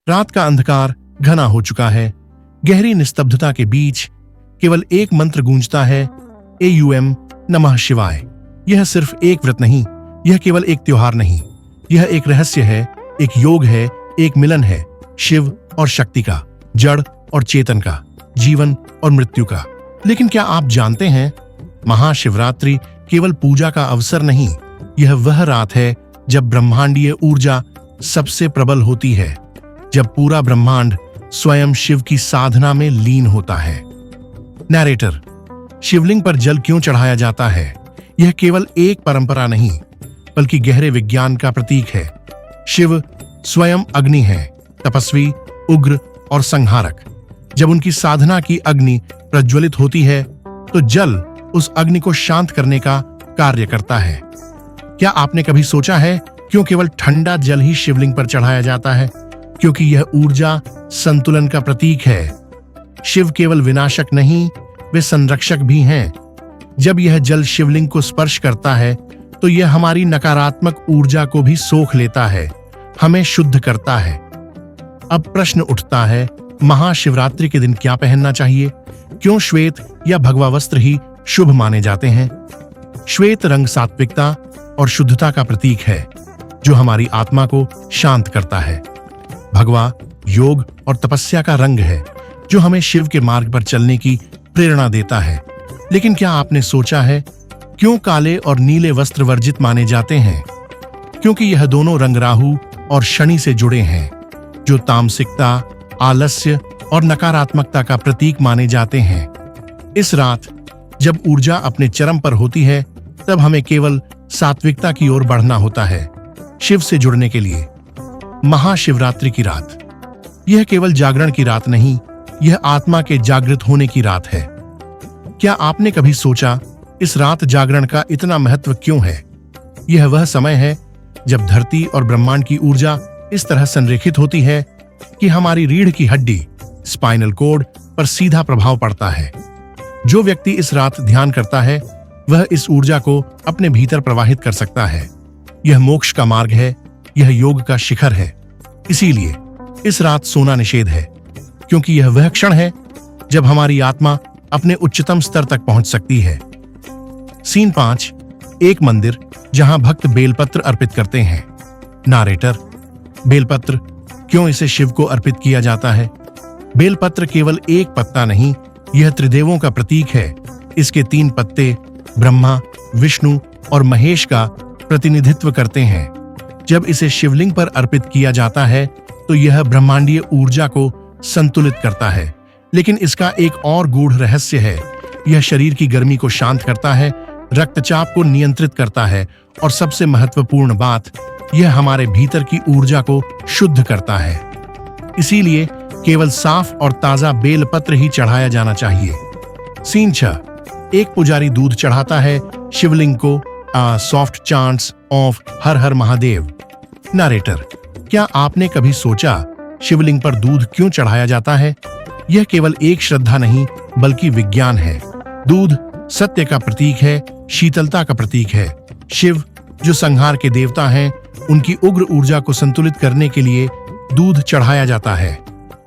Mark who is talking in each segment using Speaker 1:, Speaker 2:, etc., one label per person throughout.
Speaker 1: रात का अंधकार घना हो चुका है। गहरी निस्तब्धता के बीच केवल एक मंत्र गूंजता है, AUM नमः शिवाय। यह सिर्फ एक व्रत नहीं, यह केवल एक त्योहार नहीं, यह एक रहस्य है, एक योग है, एक मिलन है शिव और शक्ति का, जड़ और चेतन का, जीवन और मृत्यु का। लेकिन क्या आप जानते हैं, महाशिवरात्रि केवल पूजा का अवसर नहीं, यह वह रात है जब ब्रह्मांडीय ऊर्जा सबसे प्रबल होती है, जब पूरा ब्रह्मांड स्वयं शिव की साधना में लीन होता है। नैरेटर, शिवलिंग पर जल क्यों चढ़ाया जाता है? यह केवल एक परंपरा नहीं, बल्कि गहरे विज्ञान का प्रतीक है। शिव स्वयं अग्नि है, तपस्वी, उग्र और संहारक। जब उनकी साधना की अग्नि प्रज्वलित होती है तो जल उस अग्नि को शांत करने का कार्य करता है। क्या आपने कभी सोचा है क्यों केवल ठंडा जल ही शिवलिंग पर चढ़ाया जाता है? क्योंकि यह ऊर्जा संतुलन का प्रतीक है। शिव केवल विनाशक नहीं, वे संरक्षक भी हैं। जब यह जल शिवलिंग को स्पर्श करता है तो यह हमारी नकारात्मक ऊर्जा को भी सोख लेता है, हमें शुद्ध करता है। अब प्रश्न उठता है, महाशिवरात्रि के दिन क्या पहनना चाहिए? क्यों श्वेत या भगवा वस्त्र ही शुभ माने जाते हैं? श्वेत रंग सात्विकता और शुद्धता का प्रतीक है, जो हमारी आत्मा को शांत करता है। भगवा योग और तपस्या का रंग है, जो हमें शिव के मार्ग पर चलने की प्रेरणा देता है। लेकिन क्या आपने सोचा है क्यों काले और नीले वस्त्र वर्जित माने जाते हैं? क्योंकि यह दोनों रंग राहु और शनि से जुड़े हैं, जो तामसिकता, आलस्य और नकारात्मकता का प्रतीक माने जाते हैं। इस रात जब ऊर्जा अपने चरम पर होती है, तब हमें केवल सात्विकता की ओर बढ़ना होता है, शिव से जुड़ने के लिए। महाशिवरात्रि की रात, यह केवल जागरण की रात नहीं, यह आत्मा के जागृत होने की रात है। क्या आपने कभी सोचा इस रात जागरण का इतना महत्व क्यों है? यह वह समय है जब धरती और ब्रह्मांड की ऊर्जा इस तरह संरेखित होती है कि हमारी रीढ़ की हड्डी, स्पाइनल कोड पर सीधा प्रभाव पड़ता है। जो व्यक्ति इस रात ध्यान करता है, वह इस ऊर्जा को अपने भीतर प्रवाहित कर सकता है। यह मोक्ष का मार्ग है, यह योग का शिखर है। इसीलिए इस रात सोना निषेध है, क्योंकि यह वह क्षण है जब हमारी आत्मा अपने उच्चतम स्तर तक पहुंच सकती है। सीन 5, एक मंदिर जहां भक्त बेलपत्र अर्पित करते हैं। नारेटर, बेलपत्र क्यों इसे शिव को अर्पित किया जाता है? बेलपत्र केवल एक पत्ता नहीं, यह त्रिदेवों का प्रतीक है। इसके 3 पत्ते ब्रह्मा, विष्णु और महेश का प्रतिनिधित्व करते हैं। जब इसे शिवलिंग पर अर्पित किया जाता है तो यह ब्रह्मांडीय ऊर्जा को संतुलित करता है। लेकिन इसका एक और गूढ़ रहस्य है, यह शरीर की गर्मी को शांत करता है, रक्तचाप को नियंत्रित करता है और सबसे महत्वपूर्ण बात, यह हमारे भीतर की ऊर्जा को शुद्ध करता है। इसीलिए केवल साफ और ताजा बेलपत्र ही चढ़ाया जाना चाहिए। सीन 6, एक पुजारी दूध चढ़ाता है शिवलिंग को, soft chants of her her Mahadev. Narrator, क्या आपने कभी सोचा शिवलिंग पर दूध क्यों चढ़ाया जाता है? यह केवल एक श्रद्धा नहीं, बल्कि विज्ञान है। दूध सत्य का प्रतीक है, शीतलता का प्रतीक है। शिव, जो संहार के देवता हैं, उनकी उग्र ऊर्जा को संतुलित करने के लिए दूध चढ़ाया जाता है।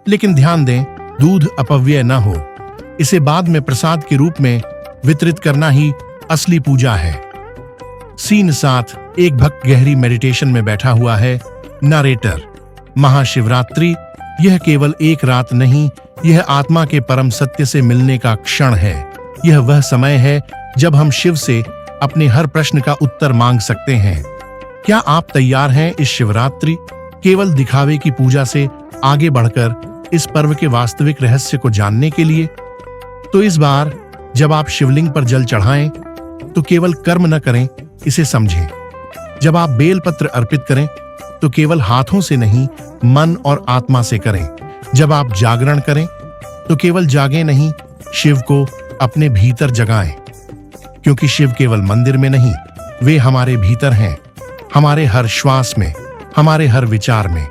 Speaker 1: लेकिन ध्यान दें, दूध अपव्यय न हो। इसे बाद में प्रसाद के रूप में वितरित करना ही असली पूजा है। सीन 7, एक भक्त गहरी मेडिटेशन में बैठा हुआ है। नरेटर, महाशिवरात्रि यह केवल एक रात नहीं, यह आत्मा के परम सत्य से मिलने का क्षण है। यह वह समय है जब हम शिव से अपने हर प्रश्न का उत्तर मांग सकते हैं। क्या आप तैयार हैं इस शिवरात्रि केवल दिखावे की पूजा से आगे बढ़कर इस पर्व के वास्तविक रहस्य को जानने के लिए? तो इस बार जब आप शिवलिंग पर जल चढ़ाएं, तो केवल कर्म न करें, इसे समझें। जब आप बेलपत्र अर्पित करें तो केवल हाथों से नहीं, मन और आत्मा से करें। जब आप जागरण करें तो केवल जागें नहीं, शिव को अपने भीतर जगाएं। क्योंकि शिव केवल मंदिर में नहीं, वे हमारे भीतर हैं, हमारे हर श्वास में, हमारे हर विचार में।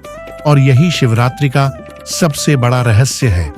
Speaker 1: और यही शिवरात्रि का सबसे बड़ा रहस्य है।